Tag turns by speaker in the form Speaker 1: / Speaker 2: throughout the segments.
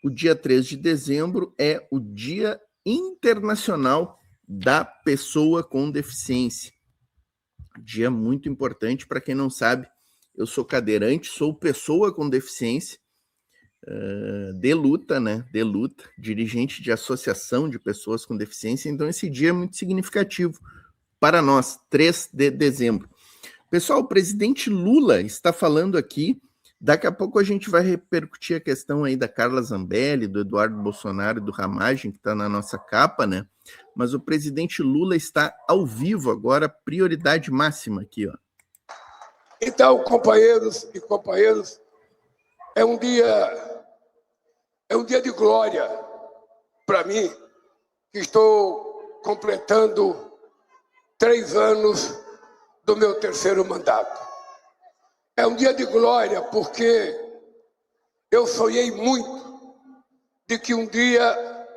Speaker 1: o dia 3 de dezembro é o Dia Internacional da Pessoa com Deficiência. Dia muito importante. Para quem não sabe, eu sou cadeirante, sou pessoa com deficiência, de luta, né? De luta, dirigente de associação de pessoas com deficiência. Então, esse dia é muito significativo para nós, 3 de dezembro. Pessoal, o presidente Lula está falando aqui. Daqui a pouco a gente vai repercutir a questão aí da Carla Zambelli, do Eduardo Bolsonaro e do Ramagem, que está na nossa capa, né? Mas o presidente Lula está ao vivo agora, prioridade máxima aqui, ó.
Speaker 2: Então, companheiros e companheiras, é um dia de glória para mim, que estou completando 3 anos do meu 3º mandato. É um dia de glória porque eu sonhei muito de que um dia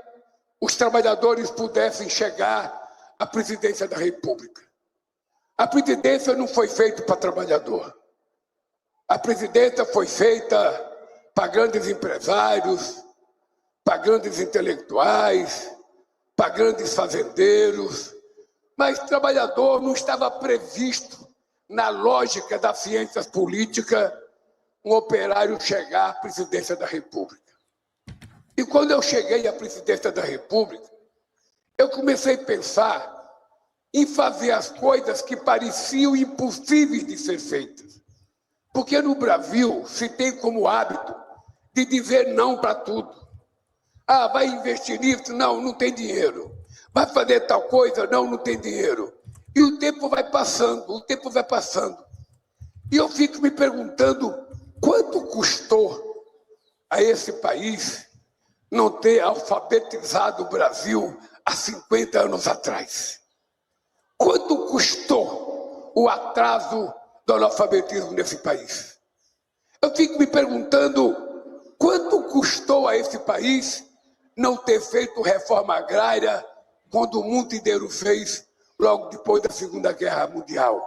Speaker 2: os trabalhadores pudessem chegar à presidência da República. A presidência não foi feita para trabalhador. A presidência foi feita para grandes empresários, para grandes intelectuais, para grandes fazendeiros, mas trabalhador não estava previsto na lógica das ciências políticas um operário chegar à presidência da República. E quando eu cheguei à presidência da República, eu comecei a pensar em fazer as coisas que pareciam impossíveis de ser feitas. Porque no Brasil se tem como hábito de dizer não para tudo. Ah, vai investir nisso? Não, não tem dinheiro. Vai fazer tal coisa? Não, não tem dinheiro. E o tempo vai passando, E eu fico me perguntando quanto custou a esse país não ter alfabetizado o Brasil há 50 anos atrás. Quanto custou o atraso do analfabetismo nesse país? Eu fico me perguntando quanto custou a esse país não ter feito reforma agrária quando o mundo inteiro fez logo depois da Segunda Guerra Mundial.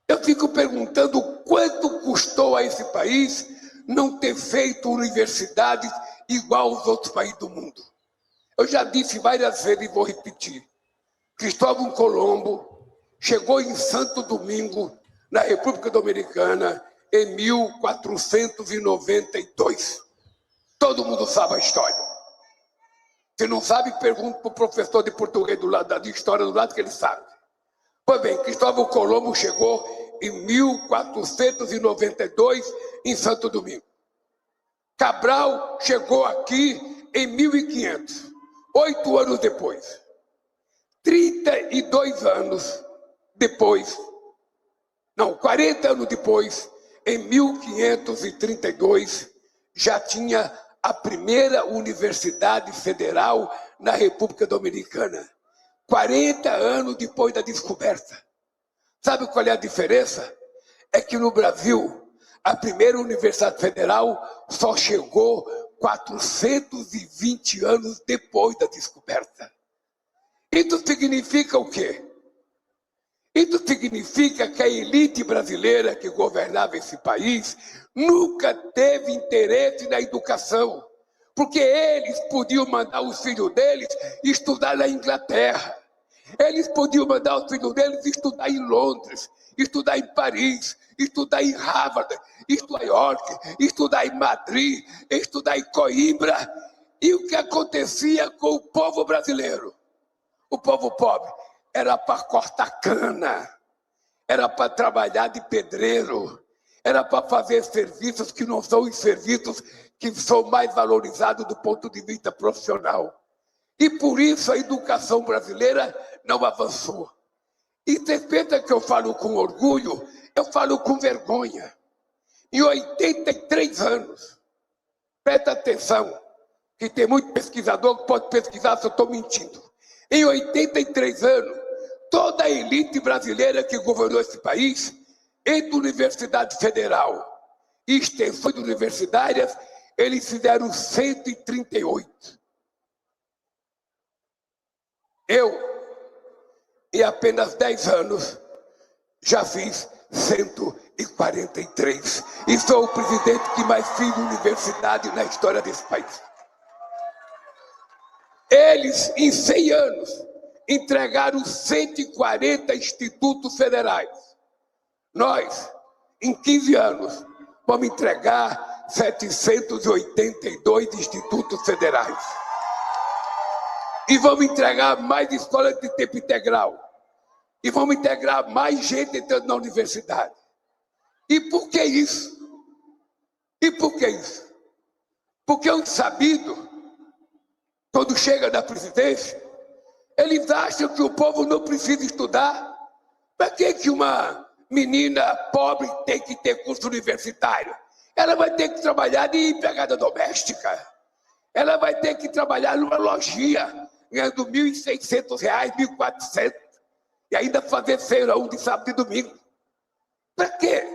Speaker 2: Eu fico perguntando quanto custou a esse país não ter feito universidades igual aos outros países do mundo. Eu já disse várias vezes e vou repetir. Cristóvão Colombo chegou em Santo Domingo, na República Dominicana, em 1492. Todo mundo sabe a história. Se não sabe, pergunta para o professor de português do lado, de história do lado, que ele sabe. Pois bem, Cristóvão Colombo chegou em 1492 em Santo Domingo. Cabral chegou aqui em 1500, 8 anos depois. 32 anos depois, não, 40 anos depois, em 1532, já tinha a primeira universidade federal na República Dominicana. 40 anos depois da descoberta. Sabe qual é a diferença? É que no Brasil, a primeira universidade federal só chegou 420 anos depois da descoberta. Isso significa o quê? Isso significa que a elite brasileira que governava esse país nunca teve interesse na educação, porque eles podiam mandar os filhos deles estudar na Inglaterra. Eles podiam mandar os filhos deles estudar em Londres, estudar em Paris, estudar em Harvard, estudar em York, estudar em Madrid, estudar em Coimbra. E o que acontecia com o povo brasileiro? O povo pobre era para cortar cana, era para trabalhar de pedreiro, era para fazer serviços que não são os serviços que são mais valorizados do ponto de vista profissional. E por isso a educação brasileira não avançou. E você pensa que eu falo com orgulho? Eu falo com vergonha. Em 83 anos, presta atenção, que tem muito pesquisador que pode pesquisar se eu estou mentindo. Em 83 anos, toda a elite brasileira que governou esse país, entre Universidade Federal e extensões universitárias, eles fizeram 138. Eu, em apenas 10 anos, já fiz 143. E sou o presidente que mais fiz universidade na história desse país. Eles, em 100 anos, entregaram 140 institutos federais. Nós, em 15 anos, vamos entregar 782 institutos federais. E vamos entregar mais escolas de tempo integral. E vamos integrar mais gente entrando na universidade. E por que isso? E por que isso? Porque é um sabido, quando chega na presidência, eles acham que o povo não precisa estudar. Para que uma menina pobre tem que ter curso universitário? Ela vai ter que trabalhar de empregada doméstica. Ela vai ter que trabalhar numa lojinha, ganhando R$ 1.600, R$ 1.400, e ainda fazer feirão de sábado e domingo. Para quê?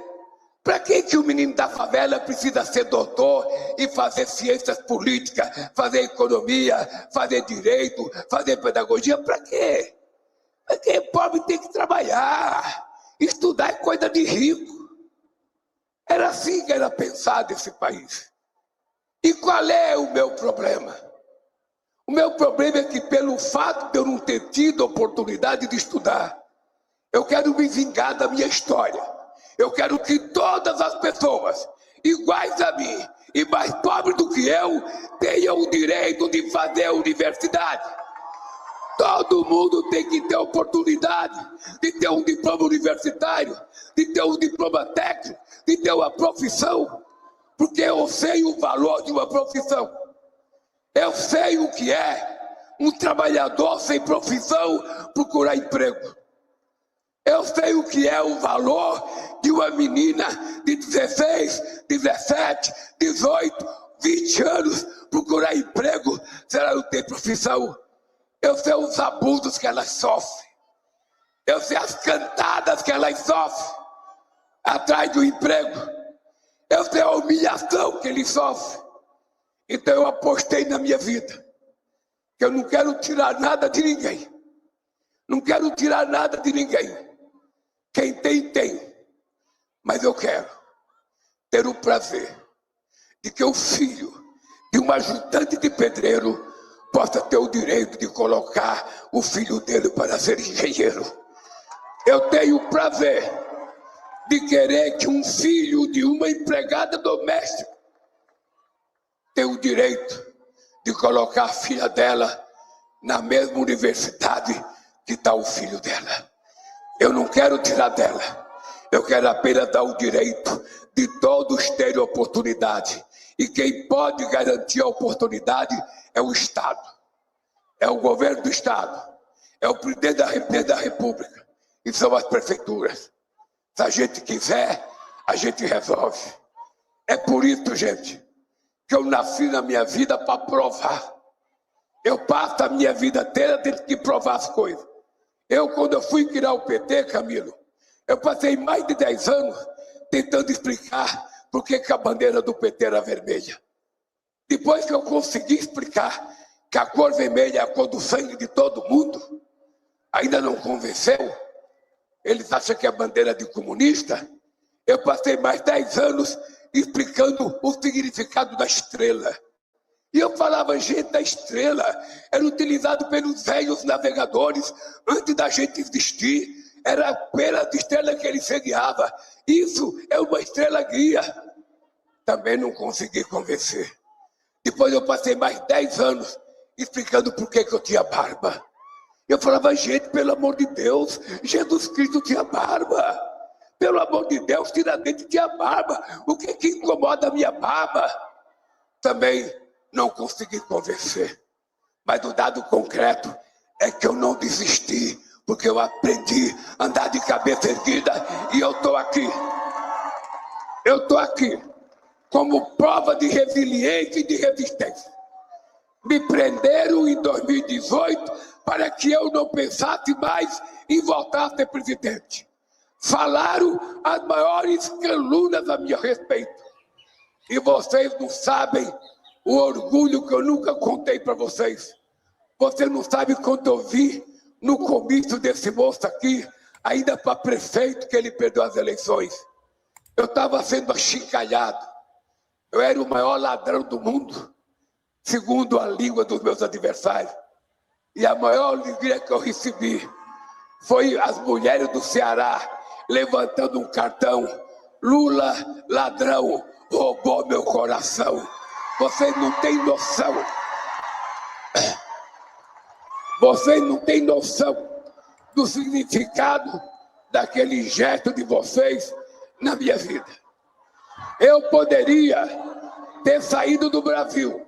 Speaker 2: Para que o menino da favela precisa ser doutor e fazer ciências políticas, fazer economia, fazer direito, fazer pedagogia? Para quê? Porque pobre tem que trabalhar. Estudar é coisa de rico. Era assim que era pensado esse país. E qual é o meu problema? O meu problema é que, pelo fato de eu não ter tido oportunidade de estudar, eu quero me vingar da minha história. Eu quero que todas as pessoas, iguais a mim e mais pobres do que eu, tenham o direito de fazer a universidade. Todo mundo tem que ter oportunidade de ter um diploma universitário, de ter um diploma técnico, de ter uma profissão, porque eu sei o valor de uma profissão. Eu sei o que é um trabalhador sem profissão procurar emprego. Eu sei o que é o valor de uma menina de 16, 17, 18, 20 anos procurar emprego se ela não tem profissão. Eu sei os abusos que elas sofrem. Eu sei as cantadas que elas sofrem atrás do emprego. Eu sei a humilhação que eles sofrem. Então eu apostei na minha vida, que eu não quero tirar nada de ninguém. Não quero tirar nada de ninguém. Quem tem, tem. Mas eu quero ter o prazer de que o filho de um ajudante de pedreiro possa ter o direito de colocar o filho dele para ser engenheiro. Eu tenho o prazer de querer que um filho de uma empregada doméstica tenha o direito de colocar a filha dela na mesma universidade que está o filho dela. Eu não quero tirar dela. Eu quero apenas dar o direito de todos terem oportunidade. E quem pode garantir a oportunidade é o Estado. É o governo do Estado. É o presidente da República. E são as prefeituras. Se a gente quiser, a gente resolve. É por isso, gente, que eu nasci na minha vida para provar. Eu passo a minha vida inteira tendo que provar as coisas. Quando eu fui criar o PT, Camilo, eu passei mais de 10 anos tentando explicar por que a bandeira do PT era vermelha. Depois que eu consegui explicar que a cor vermelha é a cor do sangue de todo mundo, ainda não convenceu. Eles acham que é bandeira de comunista. Eu passei mais 10 anos explicando o significado da estrela. E eu falava, gente, a estrela era utilizado pelos velhos navegadores antes da gente existir. Era pela estrela que ele se guiava. Isso é uma estrela guia. Também não consegui convencer. Depois eu passei mais 10 anos explicando por que eu tinha barba. Eu falava, gente, pelo amor de Deus, Jesus Cristo tinha barba. Pelo amor de Deus, Tiradentes tinha barba. O que incomoda a minha barba? Também não consegui convencer. Mas o dado concreto é que eu não desisti, porque eu aprendi a andar de cabeça erguida e eu estou aqui. Eu estou aqui como prova de resiliência e de resistência. Me prenderam em 2018 para que eu não pensasse mais em voltar a ser presidente. Falaram as maiores calúnias a meu respeito. E vocês não sabem o orgulho que eu nunca contei para vocês. Você não sabe quando eu vi no comício desse moço aqui, ainda para prefeito, que ele perdeu as eleições. Eu estava sendo achincalhado. Eu era o maior ladrão do mundo, segundo a língua dos meus adversários. E a maior alegria que eu recebi foi as mulheres do Ceará levantando um cartão: Lula, ladrão, roubou meu coração. Vocês não têm noção. Vocês não têm noção do significado daquele gesto de vocês na minha vida. Eu poderia ter saído do Brasil.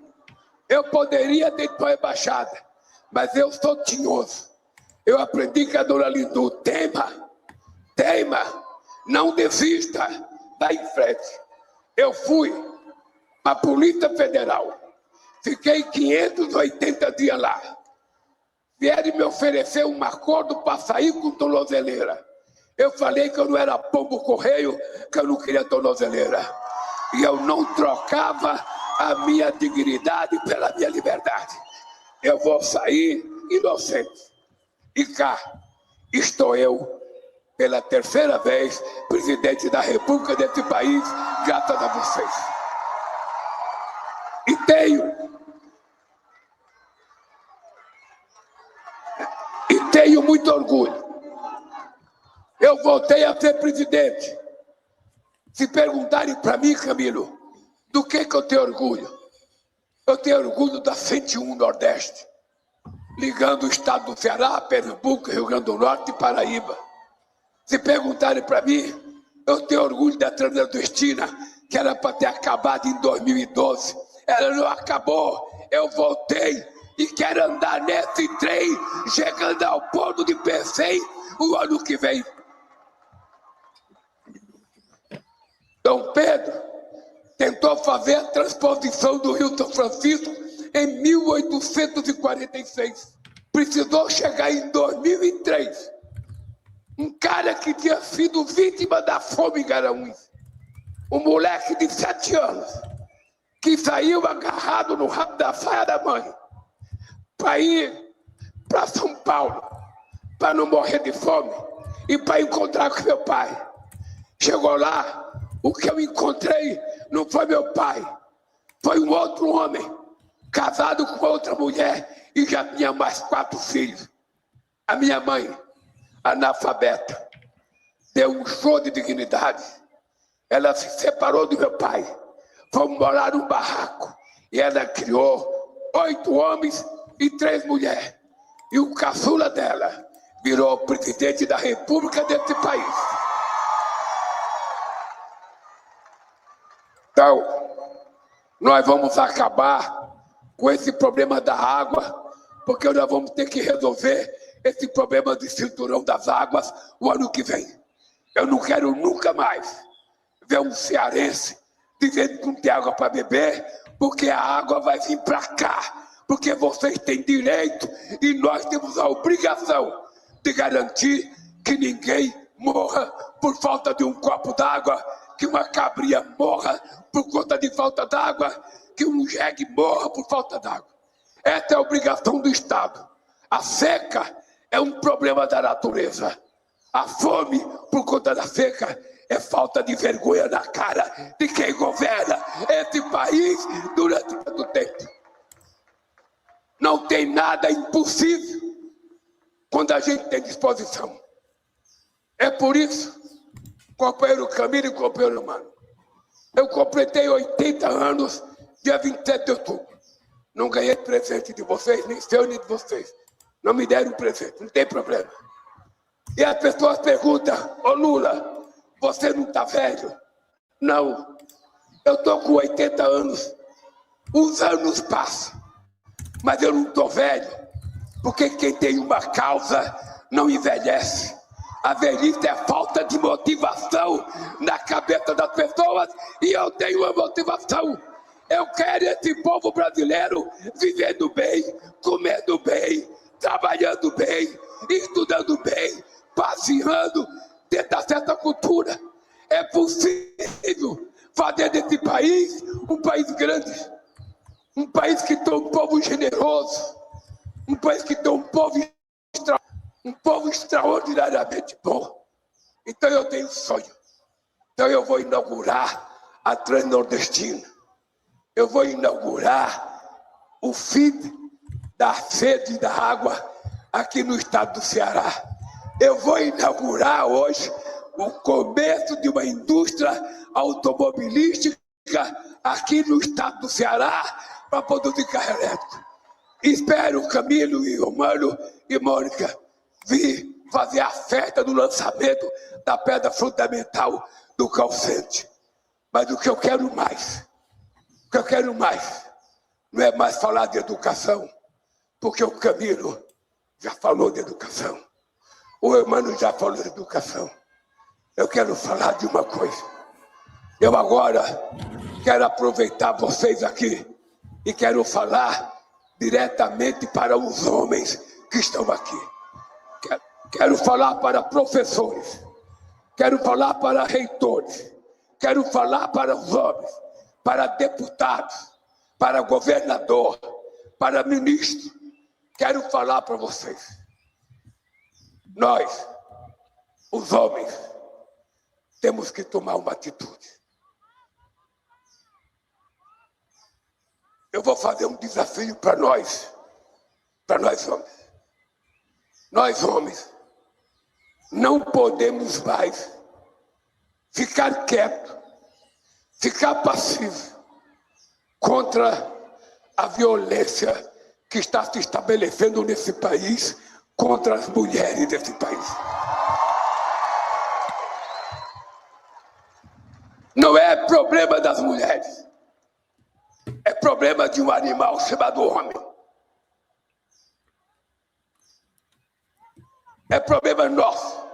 Speaker 2: Eu poderia ter ido para a embaixada. Mas eu sou tinhoso. Eu aprendi com a dona Lindu: teima, não desista, vai em frente. Eu fui para a Polícia Federal. Fiquei 580 dias lá. Vieram me oferecer um acordo para sair com tornozeleira. Eu falei que eu não era pombo correio, que eu não queria tornozeleira. E eu não trocava a minha dignidade pela minha liberdade. Eu vou sair inocente. E cá estou eu, pela terceira vez, presidente da República desse país, graças a vocês. E tenho muito orgulho. Eu voltei a ser presidente. Se perguntarem para mim, Camilo, do que eu tenho orgulho? Eu tenho orgulho da 101 Nordeste, ligando o estado do Ceará, Pernambuco, Rio Grande do Norte e Paraíba. Se perguntarem para mim, eu tenho orgulho da Transnordestina, que era para ter acabado em 2012. Ela não acabou. Eu voltei e quero andar nesse trem, chegando ao porto de Pecém o ano que vem. Dom Pedro tentou fazer a transposição do Rio São Francisco em 1846. Precisou chegar em 2003. Um cara que tinha sido vítima da fome em Garanhuns. Um moleque de 7 anos, que saiu agarrado no rabo da saia da mãe para ir para São Paulo, para não morrer de fome e para encontrar com meu pai. Chegou lá, o que eu encontrei não foi meu pai, foi um outro homem, casado com outra mulher e já tinha mais 4 filhos. A minha mãe, analfabeta, deu um show de dignidade. Ela se separou do meu pai, fomos morar num barraco e ela criou 8 homens e 3 mulheres. E o caçula dela virou presidente da República desse país. Então, nós vamos acabar com esse problema da água, porque nós vamos ter que resolver esse problema de cinturão das águas o ano que vem. Eu não quero nunca mais ver um cearense dizendo que não tem água para beber, porque a água vai vir para cá, porque vocês têm direito e nós temos a obrigação de garantir que ninguém morra por falta de um copo d'água, que uma cabrinha morra por conta de falta d'água, que um jegue morra por falta d'água. Essa é a obrigação do Estado. A seca é um problema da natureza. A fome, por conta da seca, é falta de vergonha na cara de quem governa esse país durante tanto tempo. Não tem nada impossível quando a gente tem disposição. É por isso, companheiro Camilo e companheiro Mano, eu completei 80 anos dia 27 de outubro. Não ganhei presente de vocês, nem seu, nem de vocês. Não me deram presente, não tem problema. E as pessoas perguntam: ô Lula, você não está velho? Não, eu estou com 80 anos. Os anos passam, mas eu não estou velho, porque quem tem uma causa não envelhece. A velhice é falta de motivação na cabeça das pessoas e eu tenho uma motivação. Eu quero esse povo brasileiro vivendo bem, comendo bem, trabalhando bem, estudando bem, passeando, tendo acesso à cultura. É possível fazer desse país um país grande, um país que tem um povo generoso, um país que tem um povo extraordinariamente bom. Então eu tenho um sonho. Então eu vou inaugurar a Transnordestina. Eu vou inaugurar o fim da sede e da água aqui no estado do Ceará. Eu vou inaugurar hoje o começo de uma indústria automobilística aqui no estado do Ceará para produzir carro elétrico. Espero Camilo e Romano e Mônica vir fazer a festa do lançamento da pedra fundamental do call center. Mas o que eu quero mais, não é mais falar de educação, porque o Camilo já falou de educação, o Romano já falou de educação. Eu quero falar de uma coisa. Eu agora quero aproveitar vocês aqui e quero falar diretamente para os homens que estão aqui. Quero falar para professores, quero falar para reitores, quero falar para os homens, para deputados, para governador, para ministro. Quero falar para vocês. Nós, os homens, temos que tomar uma atitude. Eu vou fazer um desafio para nós homens. Nós homens não podemos mais ficar quietos, ficar passivos contra a violência que está se estabelecendo nesse país contra as mulheres desse país. Não é problema das mulheres, é problema de um animal chamado homem. É problema nosso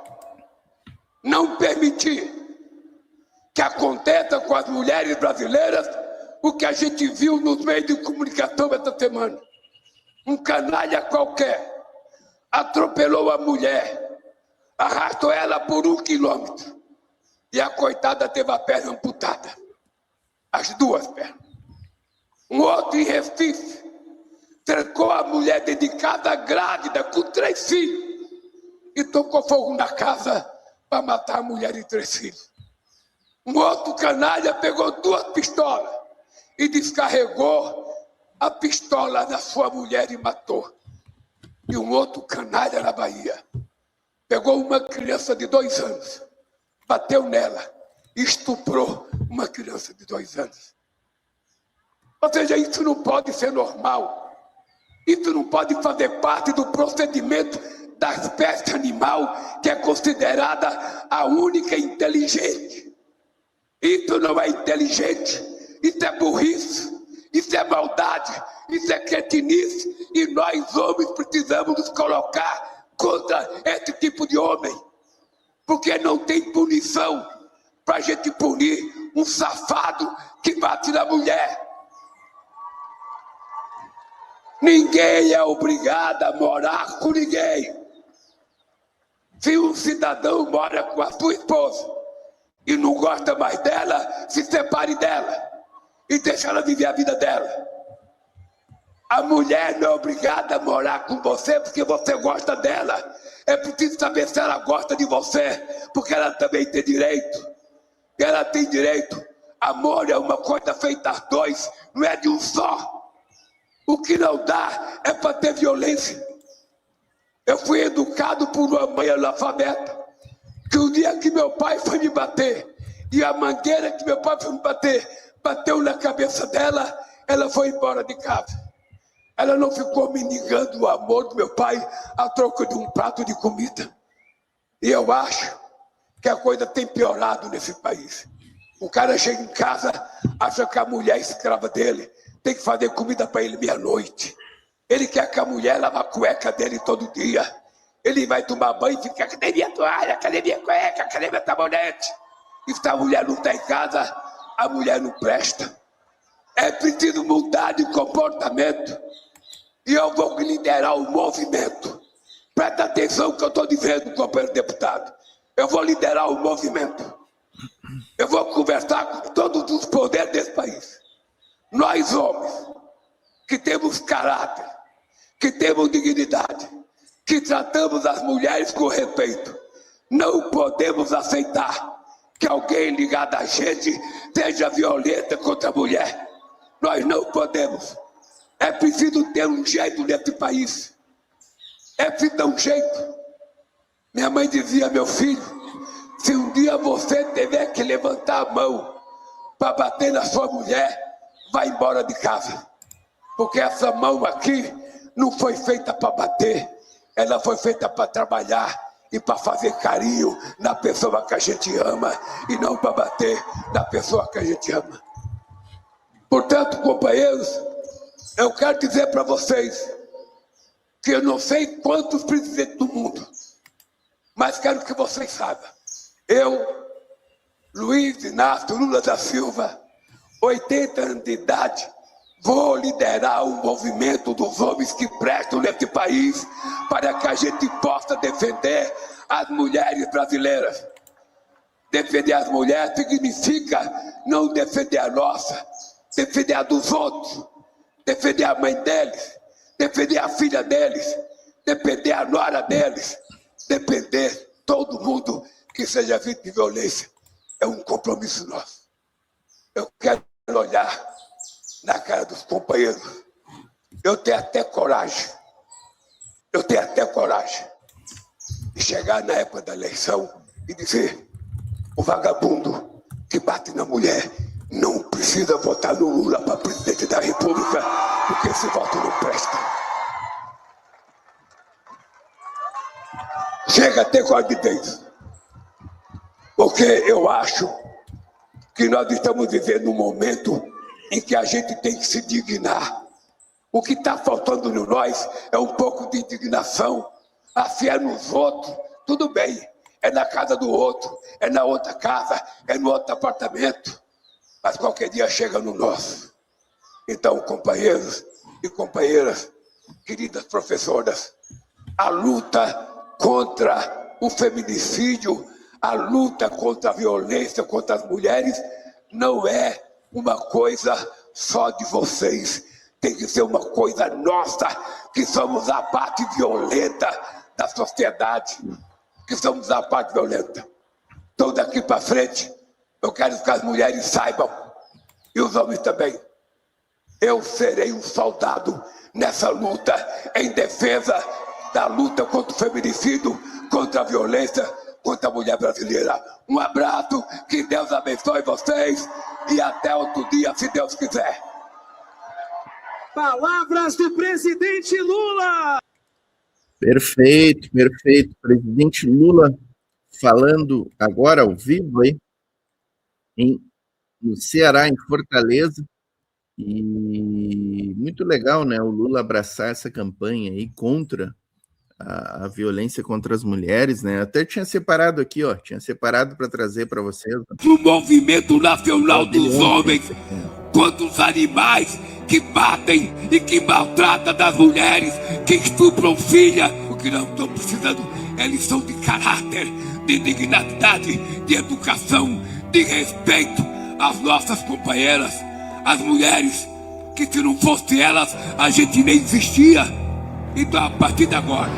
Speaker 2: não permitir que aconteça com as mulheres brasileiras o que a gente viu nos meios de comunicação essa semana. Um canalha qualquer atropelou a mulher, arrastou ela por 1 quilômetro e a coitada teve a perna amputada, as 2 pernas. Um outro em Recife trancou a mulher dentro de casa grávida com 3 filhos e tocou fogo na casa para matar a mulher e 3 filhos. Um outro canalha pegou 2 pistolas e descarregou a pistola na sua mulher e matou. E um outro canalha na Bahia pegou uma criança de 2 anos, bateu nela e estuprou uma criança de 2 anos. Ou seja, isso não pode ser normal. Isso não pode fazer parte do procedimento da espécie animal que é considerada a única inteligente. Isso não é inteligente, isso é burrice, isso é maldade, isso é cretinice, e nós homens precisamos nos colocar contra esse tipo de homem, porque não tem punição para a gente punir um safado que bate na mulher. Ninguém é obrigado a morar com ninguém. Se um cidadão mora com a sua esposa e não gosta mais dela, se separe dela e deixe ela viver a vida dela. A mulher não é obrigada a morar com você porque você gosta dela. É preciso saber se ela gosta de você, porque ela também tem direito. Ela tem direito. Amor é uma coisa feita a 2, não é de um só. O que não dá é para ter violência. Eu fui educado por uma mãe analfabeta, que o dia que meu pai foi me bater, e a mangueira que meu pai foi me bater, bateu na cabeça dela, ela foi embora de casa. Ela não ficou mendigando o amor do meu pai a troco de um prato de comida. E eu acho que a coisa tem piorado nesse país. O cara chega em casa, acha que a mulher é escrava dele, tem que fazer comida para ele meia-noite. Ele quer que a mulher lave a cueca dele todo dia. Ele vai tomar banho e fica: cadê minha toalha, cadê minha cueca, cadê minha sabonete? E se a mulher não está em casa, a mulher não presta. É preciso mudar de comportamento. E eu vou liderar o movimento. Presta atenção no que eu estou dizendo, companheiro deputado. Eu vou liderar o movimento. Eu vou conversar com todos os poderes desse país. Nós, homens, que temos caráter, que temos dignidade, que tratamos as mulheres com respeito, não podemos aceitar que alguém ligado a gente seja violenta contra a mulher. Nós não podemos. É preciso ter um jeito nesse país. É preciso dar um jeito. Minha mãe dizia, meu filho, se um dia você tiver que levantar a mão para bater na sua mulher, vai embora de casa. Porque essa mão aqui não foi feita para bater, ela foi feita para trabalhar e para fazer carinho na pessoa que a gente ama e não para bater na pessoa que a gente ama. Portanto, companheiros, eu quero dizer para vocês que eu não sei quantos presidentes do mundo, mas quero que vocês saibam. Eu, Luiz Inácio Lula da Silva, 80 anos de idade, vou liderar o movimento dos homens que prestam nesse país para que a gente possa defender as mulheres brasileiras. Defender as mulheres significa não defender a nossa, defender a dos outros, defender a mãe deles, defender a filha deles, defender a nora deles, defender todo mundo que seja vítima de violência. É um compromisso nosso. Eu quero olhar na cara dos companheiros. Eu tenho até coragem de chegar na época da eleição e dizer: o vagabundo que bate na mulher não precisa votar no Lula para presidente da República, porque esse voto não presta. Chega a ter coragem de Deus. Porque eu acho que nós estamos vivendo um momento em que a gente tem que se dignar. O que está faltando em nós é um pouco de indignação. Se é nos outros, tudo bem. É na casa do outro, é na outra casa, é no outro apartamento. Mas qualquer dia chega no nosso. Então, companheiros e companheiras, queridas professoras, a luta contra o feminicídio, a luta contra a violência contra as mulheres não é uma coisa só de vocês. Tem que ser uma coisa nossa, que somos a parte violenta da sociedade, que somos a parte violenta. Então, daqui para frente, eu quero que as mulheres saibam, e os homens também. Eu serei um soldado nessa luta, em defesa da luta contra o feminicídio, contra a violência, contra a mulher brasileira. Um abraço, que Deus abençoe vocês e até outro dia, se Deus quiser.
Speaker 3: Palavras do presidente Lula.
Speaker 1: Perfeito, perfeito. Presidente Lula falando agora ao vivo aí no Ceará, em Fortaleza. E muito legal, né? O Lula abraçar essa campanha aí contra a violência contra as mulheres, né? Até tinha separado aqui, ó, para trazer para vocês.
Speaker 2: O movimento nacional dos homens contra os animais que batem e que maltratam das mulheres, que estupram filha. O que nós estamos precisando é lição de caráter, de dignidade, de educação, de respeito às nossas companheiras, às mulheres, que se não fosse elas, a gente nem existia. Então, a partir de agora,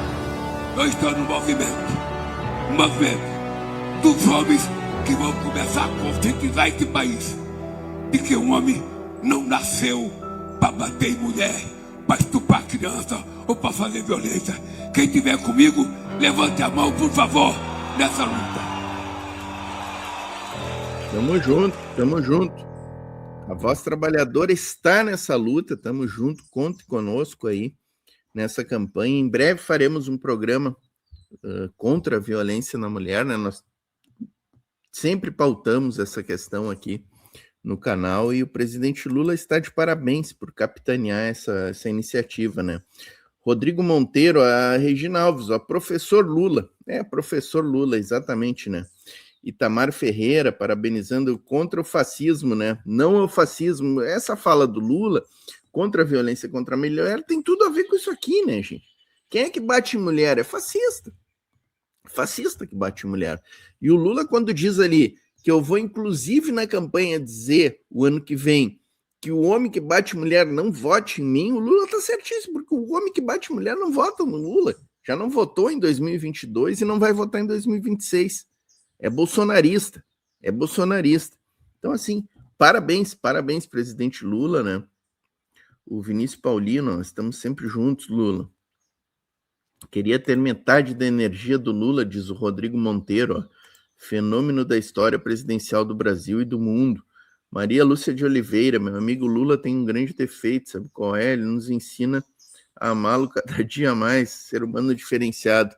Speaker 2: eu estou no movimento dos homens que vão começar a conscientizar esse país de que o homem não nasceu para bater em mulher, para estuprar criança ou para fazer violência. Quem estiver comigo, levante a mão, por favor, nessa luta.
Speaker 1: Tamo junto. A Voz Trabalhadora está nessa luta, tamo junto, conte conosco aí nessa campanha. Em breve faremos um programa contra a violência na mulher, né? Nós sempre pautamos essa questão aqui no canal e o presidente Lula está de parabéns por capitanear essa iniciativa, né? Rodrigo Monteiro, a Regina Alves, ó, professor Lula, professor Lula, exatamente, né? Itamar Ferreira, parabenizando contra o fascismo, né? Não é o fascismo, essa fala do Lula contra a violência contra a mulher tem tudo a ver com isso aqui, né, gente? Quem é que bate em mulher? É fascista. Fascista que bate em mulher. E o Lula, quando diz ali que eu vou, inclusive, na campanha dizer o ano que vem que o homem que bate mulher não vote em mim, o Lula tá certíssimo, porque o homem que bate mulher não vota no Lula. Já não votou em 2022 e não vai votar em 2026. É bolsonarista. Então, assim, parabéns, presidente Lula, né? O Vinícius Paulino, nós estamos sempre juntos, Lula. Queria ter metade da energia do Lula, diz o Rodrigo Monteiro, ó. Fenômeno da história presidencial do Brasil e do mundo. Maria Lúcia de Oliveira, meu amigo Lula tem um grande defeito, sabe qual é? Ele nos ensina a amá-lo cada dia mais, ser humano diferenciado.